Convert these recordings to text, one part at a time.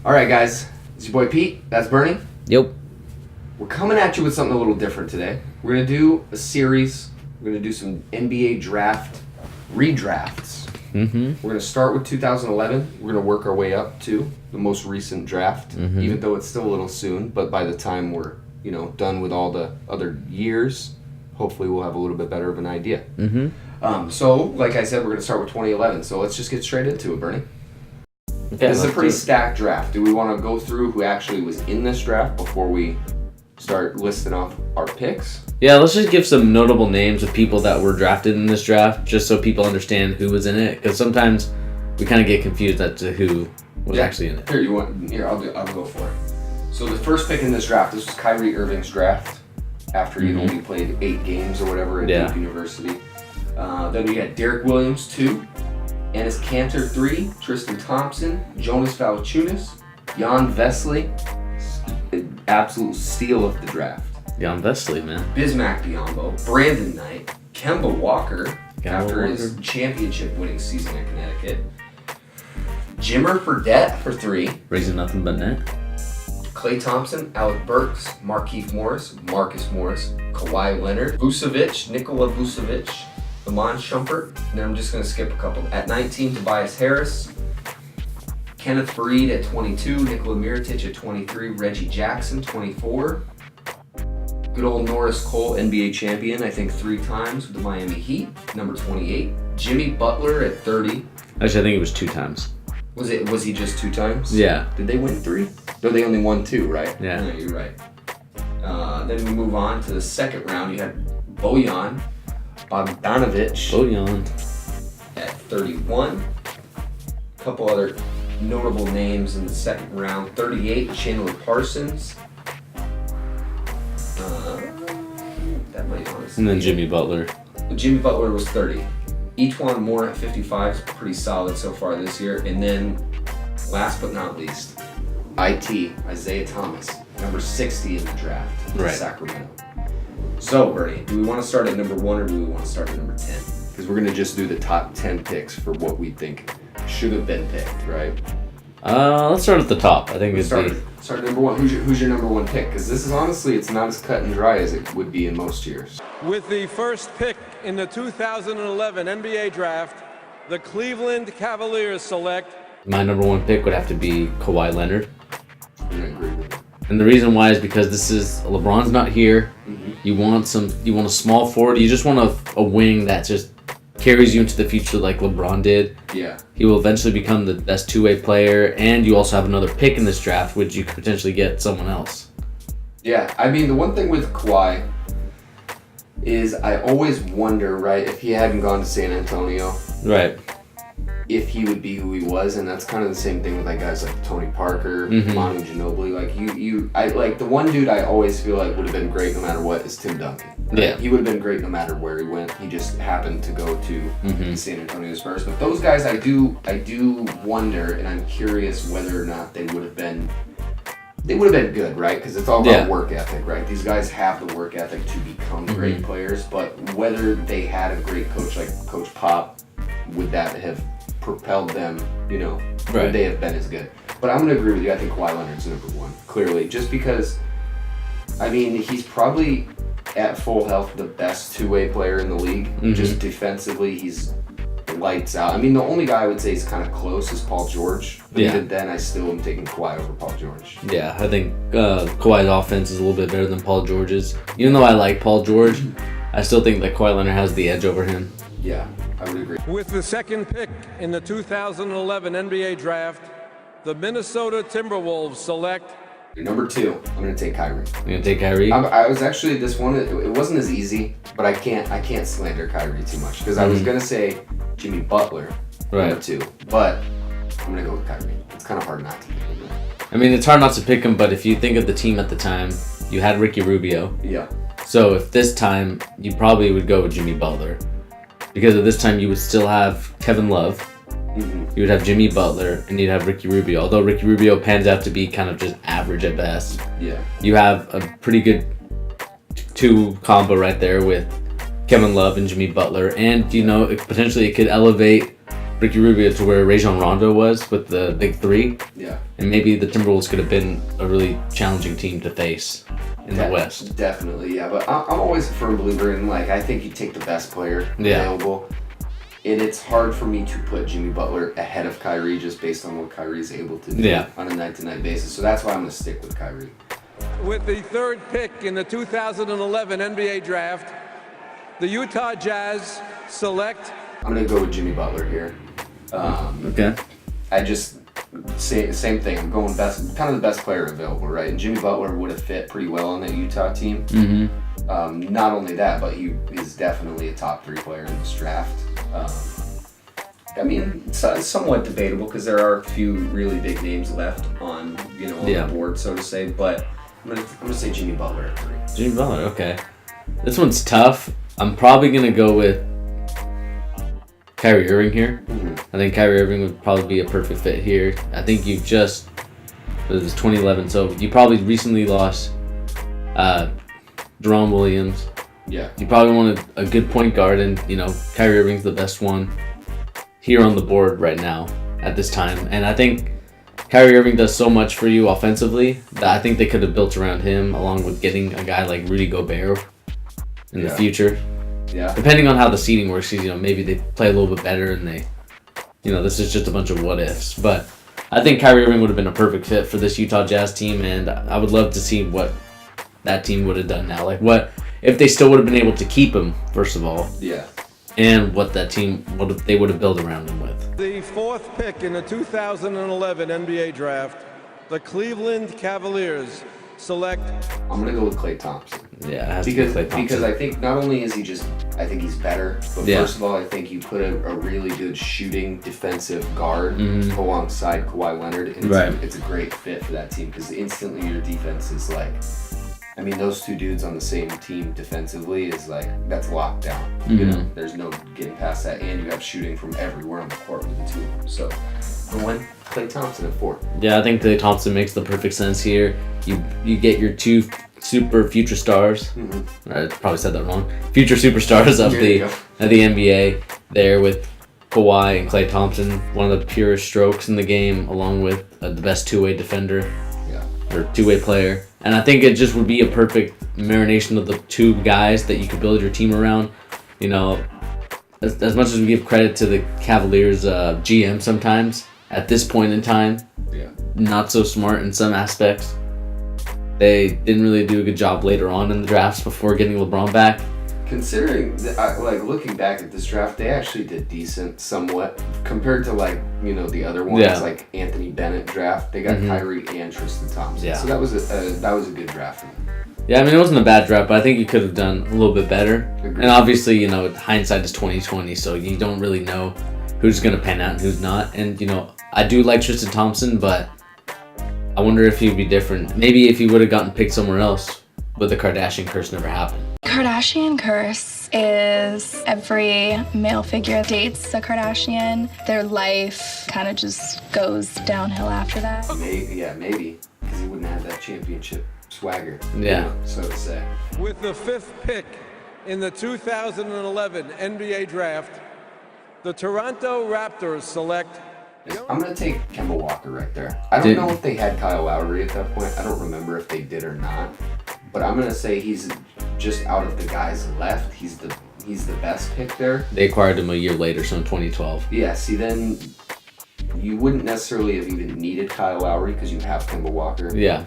All right, guys. It's your boy Pete. That's Bernie. Yep. We're coming at you with something a little different today. We're going to do a series. We're going to do some NBA draft redrafts. Mm-hmm. We're going to start with 2011. We're going to work our way up to the most recent draft, even though it's still a little soon. But by the time we're, done with all the other years, hopefully we'll have a little bit better of an idea. So, like I said, we're going to start with 2011. So let's just get straight into it, Bernie. Okay, This is a pretty stacked draft. Do we want to go through who actually was in this draft before we start listing off our picks? Yeah, let's just give some notable names of people that were drafted in this draft, just so people understand who was in it. Because sometimes we kind of get confused as to who was actually in it. Here, I'll go for it. So the first pick in this draft, this was Kyrie Irving's draft after he'd only played 8 games or whatever at Duke University. Then we had Derek Williams, 2. Enes Kanter, 3. Tristan Thompson. Jonas Valanciunas. Jan Vesely. Absolute steal of the draft. Jan Vesely, man. Bismack Biyombo. Brandon Knight. Kemba Walker after his championship-winning season at Connecticut. Jimmer Fredette for 3. Raising nothing but net. Klay Thompson, Alec Burks, Markieff Morris, Marcus Morris, Kawhi Leonard, Vucevic, Nikola Vucevic, Iman Shumpert, and then I'm just going to skip a couple. At 19, Tobias Harris, Kenneth Faried at 22, Nikola Mirotic at 23, Reggie Jackson, 24. Good old Norris Cole, NBA champion, I think 3 times with the Miami Heat, number 28. Jimmy Butler at 30. Actually, I think it was 2 times. Was he just 2 times? Yeah. Did they win 3? No, they only won 2, right? Yeah. No, you're right. Then we move on to the second round. You had Bojan Bogdanovic at 31. A couple other notable names in the second round. 38, Chandler Parsons. That might honestly. And then Jimmy Butler. Jimmy Butler was 30. Etwan Moore at 55 is pretty solid so far this year. And then, last but not least, Isaiah Thomas, number 60 in the draft, in Sacramento. So, Bernie, do we want to start at number 1 or do we want to start at number 10? Because we're going to just do the top 10 picks for what we think should have been picked, right? Let's start at the top. I think it's start at number 1. Who's your number 1 pick? Because this is honestly, it's not as cut and dry as it would be in most years. With the first pick in the 2011 NBA draft, the Cleveland Cavaliers select. My number 1 pick would have to be Kawhi Leonard. I agree with you. And the reason why is because LeBron's not here. You want a small forward. You just want a wing that just carries you into the future like LeBron did. Yeah. He will eventually become the best 2-way player, and you also have another pick in this draft, which you could potentially get someone else. Yeah, I mean, the one thing with Kawhi is I always wonder, right, if he hadn't gone to San Antonio. Right. If he would be who he was, and that's kind of the same thing with like guys like Tony Parker, Manu Ginobili. Like the one dude I always feel like would have been great no matter what is Tim Duncan. Right? Yeah, he would have been great no matter where he went. He just happened to go to the San Antonio Spurs. But those guys, I do wonder, and I'm curious whether or not they would have been good, right? Because it's all about work ethic, right? These guys have the work ethic to become great players, but whether they had a great coach like Coach Pop, would that have propelled them, would they have been as good? But I'm going to agree with you. I think Kawhi Leonard's number 1, clearly. Just because, I mean, he's probably at full health the best 2-way player in the league. Just defensively, he's lights out. I mean, the only guy I would say is kind of close is Paul George. But even then, I still am taking Kawhi over Paul George. Yeah, I think Kawhi's offense is a little bit better than Paul George's. Even though I like Paul George, I still think that Kawhi Leonard has the edge over him. Yeah, I would agree. With the second pick in the 2011 NBA draft, the Minnesota Timberwolves select. Number 2, I'm going to take Kyrie. You're going to take Kyrie? I was actually, this one, it wasn't as easy, but I can't slander Kyrie too much. Because I was going to say Jimmy Butler, number 2. But I'm going to go with Kyrie. It's kind of hard not to pick him. I mean, it's hard not to pick him, but if you think of the team at the time, you had Ricky Rubio. Yeah. So if this time, you probably would go with Jimmy Butler. Because at this time, you would still have Kevin Love. You would have Jimmy Butler, and you'd have Ricky Rubio. Although Ricky Rubio pans out to be kind of just average at best. Yeah. You have a pretty good 2 combo right there with Kevin Love and Jimmy Butler. And, potentially it could elevate Ricky Rubio to where Rajon Rondo was with the big three. Yeah. And maybe the Timberwolves could have been a really challenging team to face in the West. Definitely, yeah. But I'm always a firm believer in, like, I think you take the best player available. And it's hard for me to put Jimmy Butler ahead of Kyrie just based on what Kyrie's able to do on a night-to-night basis. So that's why I'm going to stick with Kyrie. With the third pick in the 2011 NBA Draft, the Utah Jazz select... I'm going to go with Jimmy Butler here. Okay. I just... Same thing. I'm going kind of the best player available, right? And Jimmy Butler would have fit pretty well on that Utah team. Mm-hmm. Not only that, but he is definitely a top 3 player in this draft. I mean, it's somewhat debatable because there are a few really big names left on the board, so to say. But I'm gonna say Jimmy Butler at 3. Jimmy Butler, okay. This one's tough. I'm probably gonna go with Kyrie Irving here. Mm-hmm. I think Kyrie Irving would probably be a perfect fit here. I think you've just, this is 2011, so you probably recently lost Jerome Williams. Yeah. You probably wanted a good point guard, and Kyrie Irving's the best one here on the board right now at this time. And I think Kyrie Irving does so much for you offensively that I think they could have built around him, along with getting a guy like Rudy Gobert in the future. Yeah. Depending on how the seeding works, maybe they play a little bit better and they, this is just a bunch of what ifs. But I think Kyrie Irving would have been a perfect fit for this Utah Jazz team, and I would love to see what that team would have done now. Like, what if they still would have been able to keep him, first of all. Yeah. And what that team, they would have built around him with. The fourth pick in the 2011 NBA Draft, the Cleveland Cavaliers select... I'm going to go with Klay Thompson. Yeah, it has to be Klay Thompson. Because I think not only is he I think he's better, but first of all, I think you put a really good shooting defensive guard alongside Kawhi Leonard, and it's a great fit for that team because instantly your defense is like... I mean, those two dudes on the same team defensively is like, that's locked down. There's no getting past that, and you have shooting from everywhere on the court with the two of them. So, I went Klay Thompson at 4. Yeah, I think Klay Thompson makes the perfect sense here. You get your 2 super future stars. I probably said that wrong. Future superstars of the NBA there with Kawhi and Klay Thompson, one of the purest strokes in the game, along with the best two-way defender or two-way player. And I think it just would be a perfect marination of the two guys that you could build your team around. As much as we give credit to the Cavaliers GM sometimes, at this point in time, not so smart in some aspects. They didn't really do a good job later on in the drafts before getting LeBron back. Considering, looking back at this draft, they actually did decent somewhat compared to, the other ones, like Anthony Bennett draft. They got Kyrie and Tristan Thompson. Yeah. So that was a good draft for them. Yeah, I mean, it wasn't a bad draft, but I think you could have done a little bit better. Agreed. And obviously, hindsight is 20/20, so you don't really know who's going to pan out and who's not. And, I do like Tristan Thompson, but I wonder if he'd be different. Maybe if he would have gotten picked somewhere else, would the Kardashian curse never happen? Kardashian curse is every male figure dates a Kardashian. Their life kind of just goes downhill after that. Maybe. Because he wouldn't have that championship swagger. Yeah. So to say. With the 5th pick in the 2011 NBA Draft, the Toronto Raptors select... I'm going to take Kemba Walker right there. I don't know if they had Kyle Lowry at that point. I don't remember if they did or not. But I'm going to say he's just out of the guys left. He's the best pick there. They acquired him a year later, so in 2012. Yeah, see, then you wouldn't necessarily have even needed Kyle Lowry because you have Kemba Walker. Yeah.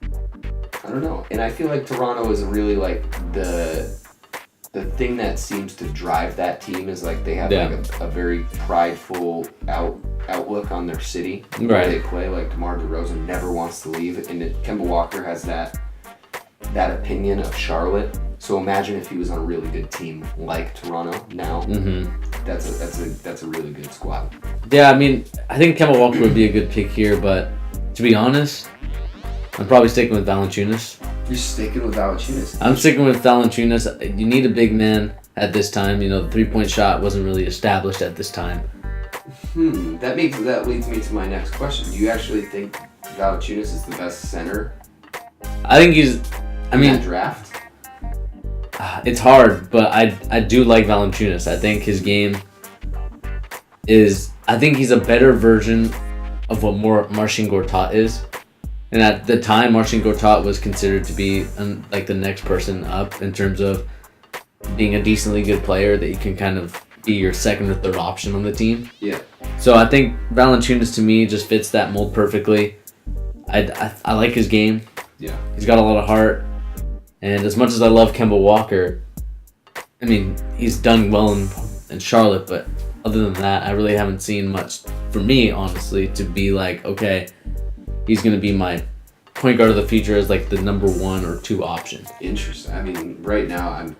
I don't know. And I feel like Toronto is really the thing that seems to drive that team is they have a very prideful outlook on their city where they play. DeMar DeRozan never wants to leave, and Kemba Walker has that opinion of Charlotte. So imagine if he was on a really good team like Toronto now. That's a really good squad. Yeah, I mean, I think Kemba Walker would be a good pick here, but to be honest, I'm probably sticking with Valanciunas. You're sticking with Valanciunas? I'm sticking with Valanciunas. You need a big man at this time. The 3-point shot wasn't really established at this time. That leads me to my next question. Do you actually think Valanciunas is the best center? I think he's... in that draft? It's hard, but I do like Valanciunas. I think his game is I think he's a better version of what Marcin Gortat is. And at the time, Marcin Gortat was considered to be like the next person up in terms of being a decently good player that you can kind of be your second or third option on the team. Yeah. So I think Valanciunas to me just fits that mold perfectly. I like his game. Yeah. He's got a lot of heart. And as much as I love Kemba Walker, I mean, he's done well in Charlotte, but other than that, I really haven't seen much for me, honestly, to be like, okay, he's going to be my point guard of the future as like the number 1 or 2 option. Interesting. I mean, right now I'm...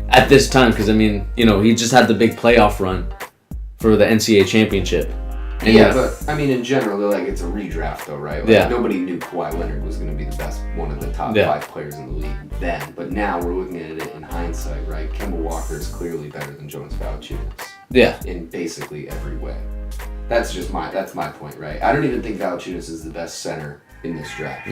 At this time, because I mean, he just had the big playoff run for the NCAA championship. And yeah, but I mean, in general, they're like, it's a redraft though, right? Like, yeah. Nobody knew Kawhi Leonard was going to be the best, one of the top 5 players in the league then. But now we're looking at it in hindsight, right? Kemba Walker is clearly better than Jonas Valanciunas. Yeah. In basically every way. That's my point, right? I don't even think Valanciunas is the best center in this draft.